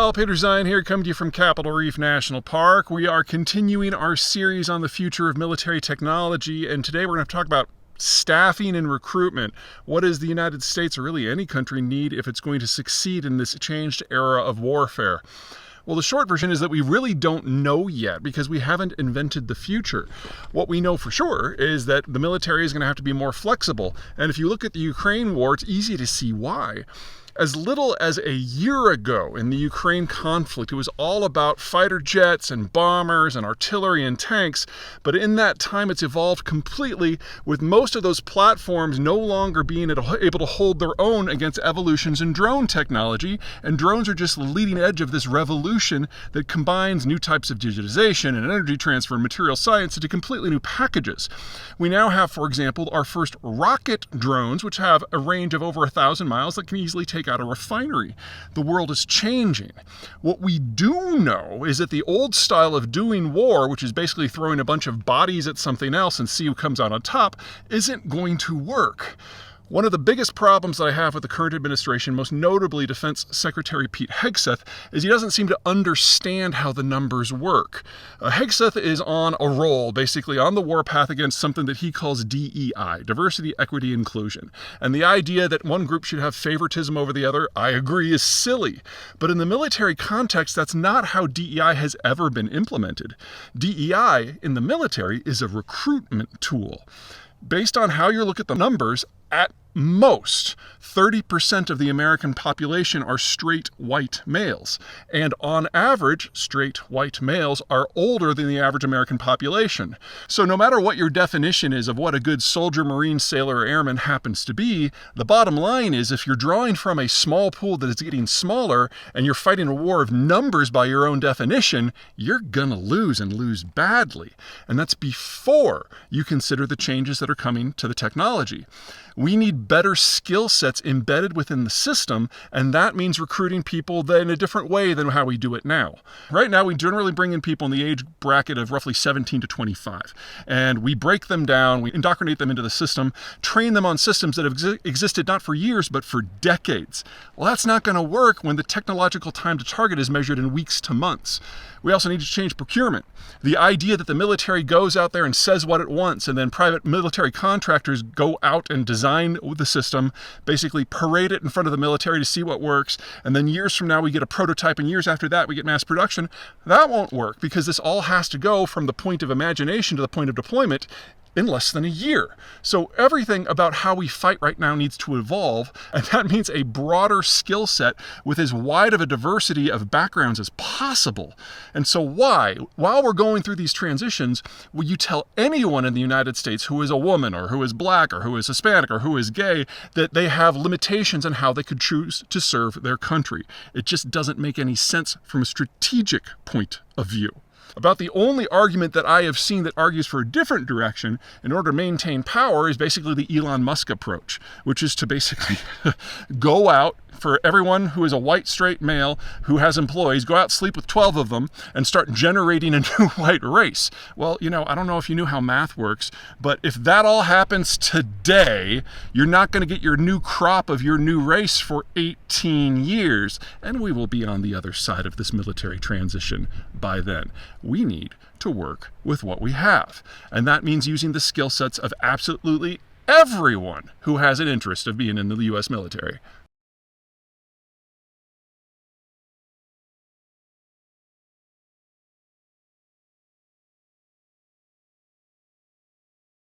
Well, Peter Zeihan here, coming to you from Capitol Reef National Park. We are continuing our series on the future of military technology, and today we're going to talk about staffing and recruitment. What does the United States, or really any country, need if it's going to succeed in this changed era of warfare? Well, the short version is that we really don't know yet because we haven't invented the future. What we know for sure is that the military is going to have to be more flexible. And if you look at the Ukraine war, it's easy to see why. As little as a year ago in the Ukraine conflict, it was all about fighter jets and bombers and artillery and tanks. But in that time, it's evolved completely, with most of those platforms no longer being able to hold their own against evolutions in drone technology. And drones are just the leading edge of this revolution that combines new types of digitization and energy transfer and material science into completely new packages. We now have, for example, our first rocket drones, which have a range of over 1,000 miles that can easily take out a refinery. The world is changing. What we do know is that the old style of doing war, which is basically throwing a bunch of bodies at something else and see who comes out on top, isn't going to work. One of the biggest problems that I have with the current administration, most notably Defense Secretary Pete Hegseth, is he doesn't seem to understand how the numbers work. Hegseth is on a roll, basically on the warpath against something that he calls DEI, diversity, equity, inclusion. And the idea that one group should have favoritism over the other, I agree, is silly. But in the military context, that's not how DEI has ever been implemented. DEI in the military is a recruitment tool. Based on how you look at the numbers, at most, 30% of the American population are straight white males. And on average, straight white males are older than the average American population. So no matter what your definition is of what a good soldier, marine, sailor, or airman happens to be, the bottom line is if you're drawing from a small pool that is getting smaller and you're fighting a war of numbers by your own definition, you're gonna lose and lose badly. And that's before you consider the changes that are coming to the technology. We need better skill sets embedded within the system, and that means recruiting people in a different way than how we do it now. Right now, we generally bring in people in the age bracket of roughly 17 to 25, and we break them down, we indoctrinate them into the system, train them on systems that have existed not for years, but for decades. Well, that's not going to work when the technological time to target is measured in weeks to months. We also need to change procurement. The idea that the military goes out there and says what it wants, and then private military contractors go out and design the system, basically parade it in front of the military to see what works, and then years from now we get a prototype, and years after that we get mass production. That won't work because this all has to go from the point of imagination to the point of deployment in less than a year. So everything about how we fight right now needs to evolve, and that means a broader skill set with as wide of a diversity of backgrounds as possible. And so while we're going through these transitions, will you tell anyone in the United States who is a woman or who is black or who is Hispanic or who is gay that they have limitations on how they could choose to serve their country? It just doesn't make any sense from a strategic point of view. About the only argument that I have seen that argues for a different direction in order to maintain power is basically the Elon Musk approach, which is to basically go out for everyone who is a white straight male who has employees, go out, sleep with 12 of them, and start generating a new white race. Well, I don't know if you knew how math works, but if that all happens today, you're not going to get your new crop of your new race for 18 years, and we will be on the other side of this military transition by then. We need to work with what we have, and that means using the skill sets of absolutely everyone who has an interest of being in the U.S. military.